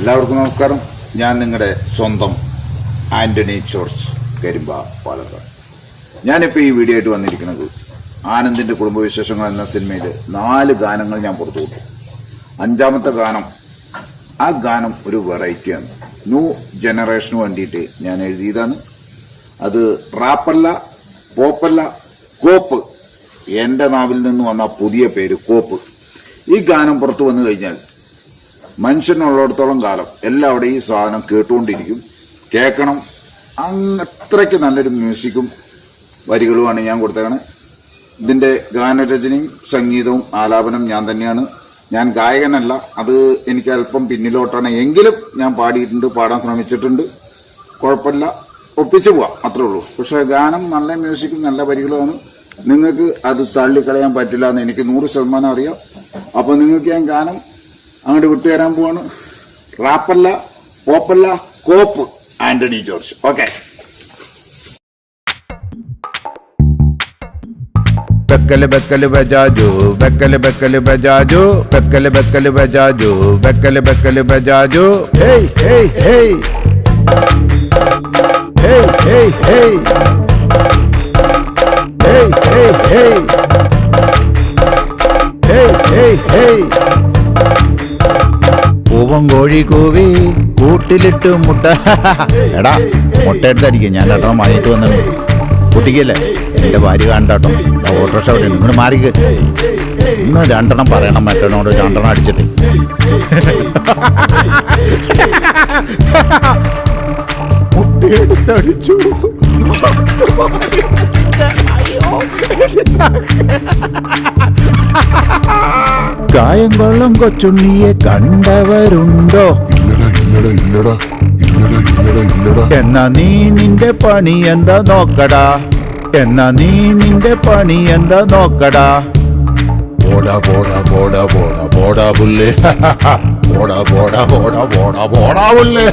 എല്ലാവർക്കും നമസ്കാരം. ഞാൻ നിങ്ങളുടെ സ്വന്തം ആന്റണി ജോർജ് കരിമ്പ പാലക്കാട്. ഞാനിപ്പോൾ ഈ വീഡിയോ ആയിട്ട് വന്നിരിക്കുന്നത് ആനന്ദിന്റെ കുടുംബവിശേഷങ്ങൾ എന്ന സിനിമയിൽ 4 ഗാനങ്ങൾ ഞാൻ പുറത്തു വിട്ടു. 5ാമത്തെ ഗാനം, ആ ഗാനം ഒരു വെറൈറ്റിയാണ്. ന്യൂ ജനറേഷന് വേണ്ടിയിട്ട് ഞാൻ എഴുതിയതാണ്. അത് റാപ്പല്ല, പോപ്പല്ല, കോപ്പ്. എൻ്റെ നാവിൽ നിന്ന് വന്ന പുതിയ പേര് കോപ്പ്. ഈ ഗാനം പുറത്തു വന്നു കഴിഞ്ഞാൽ മനുഷ്യനുള്ളിടത്തോളം കാലം എല്ലാവരുടെയും ഈ സാധനം കേട്ടുകൊണ്ടിരിക്കും, കേൾക്കണം. അത്രയ്ക്ക് നല്ലൊരു മ്യൂസിക്കും വരികളുമാണ് ഞാൻ കൊടുത്തേക്കണേ. ഇതിന്റെ ഗാനരചനയും സംഗീതവും ആലാപനം ഞാൻ തന്നെയാണ്. ഞാൻ ഗായകനല്ല, അത് എനിക്ക് അല്പം പിന്നിലോട്ടാണ്. എങ്കിലും ഞാൻ പാടിയിട്ടുണ്ട്, പാടാൻ ശ്രമിച്ചിട്ടുണ്ട്. കുഴപ്പമില്ല, ഒപ്പിച്ചു പോവാം, അത്രേ ഉള്ളൂ. പക്ഷെ ഗാനം നല്ല മ്യൂസിക്കും നല്ല വരികളുമാണ്. നിങ്ങൾക്ക് അത് തള്ളിക്കളയാൻ പറ്റില്ല എന്ന് എനിക്ക് 100% അറിയാം. അപ്പൊ നിങ്ങൾക്ക് ഞാൻ ഗാനം അങ്ങോട്ട് വിട്ടുതരാൻ പോവാണ്. റാപ്പല്ല, പോപ്പല്ല, കോപ്പ്, ആന്റണി ജോർജ്. ഓക്കെ. ബക്കല് ബക്കല് ബജാജു, ബക്കല് ബക്കല് ബജാജു, ബക്കല് ബക്കല് ബജാജു, ബക്കല് ബക്കല് ബജാജു. Hey hey hey hey hey hey hey hey hey hey hey hey. പൂവൻ കോഴി കൂവി കൂട്ടിലിട്ട് മുട്ട. എടാ, മുട്ട എടുത്തടിക്കും. ഞാൻ 2 വാങ്ങിയിട്ട് വന്നിട്ടുണ്ട്. കുട്ടിക്കല്ലേ, എന്റെ ഭാര്യ കണ്ടാട്ടോ. ഓട്ടോറിക്ഷ അവിടെ ഉണ്ട്. ഇങ്ങനെ മാറിക്ക്. ഇന്ന് 2 പറയണം, മറ്റോനോട് 2 അടിച്ചിട്ട്. മുട്ടയെടുത്തടിച്ചു. കായം കൊള്ളം കൊച്ചുണ്ണിയെ കണ്ടവരുണ്ടോ? എന്നാ നീ നിന്റെ പണി എന്താ നോക്കടാ, എന്നാ നീ നിന്റെ പണി എന്താ നോക്കടാ. പോടാ പോടാ പോടാ പോടാ പോടാ പുല്ലേ, പോടാ പോടാ പോടാ പോടാ പോടാ പുല്ലേ.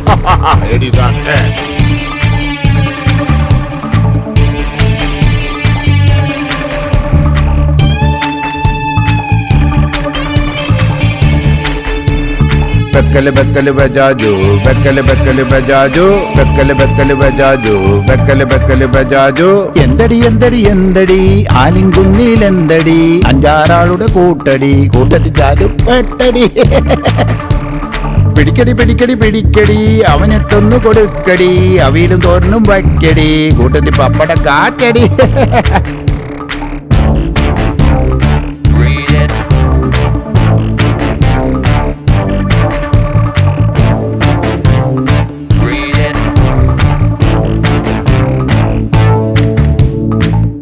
ബക്കല് ബക്കല് ബജാജു, ബക്കല് ബക്കല് ബജാജു, ബക്കല് ബക്കല് ബജാജു, ബക്കല് ബക്കല് ബജാജു. എന്തടി എന്തടി എന്തടി ആലിൻകുന്നിൽ എന്തടി, 5-6 കൂട്ടടി, കൂട്ടത്തിച്ചാലും പെട്ടടി. പിടിക്കടി പിടിക്കടി പിടിക്കടി, അവനിട്ടൊന്നു കൊടുക്കടി, അവിയിലും തോരനും വയ്ക്കടി, കൂട്ടത്തി പപ്പട കാറ്റടി.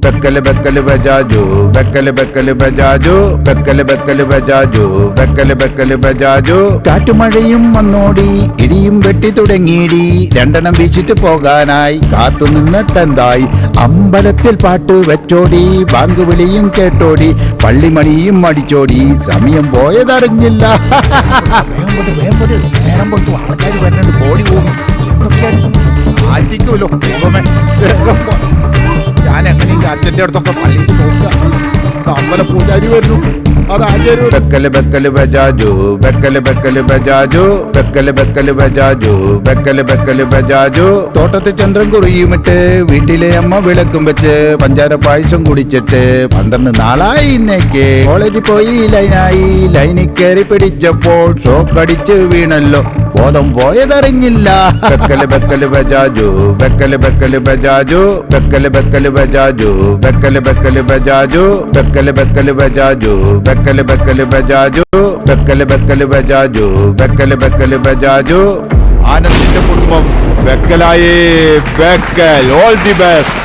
ബക്കല് ബക്കല് ബജാജു, ബക്കല് ബക്കല് ബജാജു, ബക്കല് ബക്കല് ബജാജു, ബക്കല് ബക്കല് ബജാജു. കാറ്റുമഴയും വന്നോടി, ഇടിയും വെട്ടി തുടങ്ങിയിടി, 2 വീശിട്ട് പോകാനായി കാത്തു നിന്നിട്ടെന്തായി. അമ്പലത്തിൽ പാട്ട് വെച്ചോടി, ബാങ്ക് വിളിയും കേട്ടോടി, പള്ളിമണിയും അടിച്ചോടി, സമയം പോയതറിഞ്ഞില്ല. ആൾക്കാർ വരുന്നുണ്ട്, കോടി പോകും. എന്തൊക്കെയാണ് ആറ്റിക്കുമല്ലോ. ഞാൻ എങ്ങനെയെങ്കിലും അച്ഛൻ്റെ അടുത്തൊക്കെ പള്ളിയിൽ നോക്കുക. അമ്പല പൂജാരി വരുന്നു. ബക്കല് ബക്കല് ബജാജു, ബക്കല് ബക്കല് ബജാജു, ബക്കല് ബക്കല് ബജാജു, ബക്കല് ബക്കല് ബജാജു. തോട്ടത്തിൽ ചന്ദ്രൻ കുറിയുമിട്ട്, വീട്ടിലെ അമ്മ വിളക്കും വെച്ച്, പഞ്ചാര പായസം കുടിച്ചിട്ട് 12 നാളായി ഇന്നേക്ക്. കോളേജിൽ പോയി ലൈനായി, ലൈനിൽ കയറി പിടിച്ചപ്പോൾ ഷോക്കടിച്ച് വീണല്ലോ, ബോധം പോയതറിഞ്ഞില്ല. ബക്കല് ബക്കല് ബജാജു, ബക്കല് ബക്കല് ബജാജു, ബക്കല് ബക്കല് ബജാജു, ബക്കല് ബക്കല് ബജാജു, ബക്കല് ബക്കല് ബജാജു, ബക്കല് ബക്കല് ബജാജു, ബക്കല് ബക്കല് ബജാജു, ബക്കല് ബക്കല് ബജാജു. ആനന്ദിന്റെ കുടുംബം ബക്കലായേ ബക്കൽ. All the best.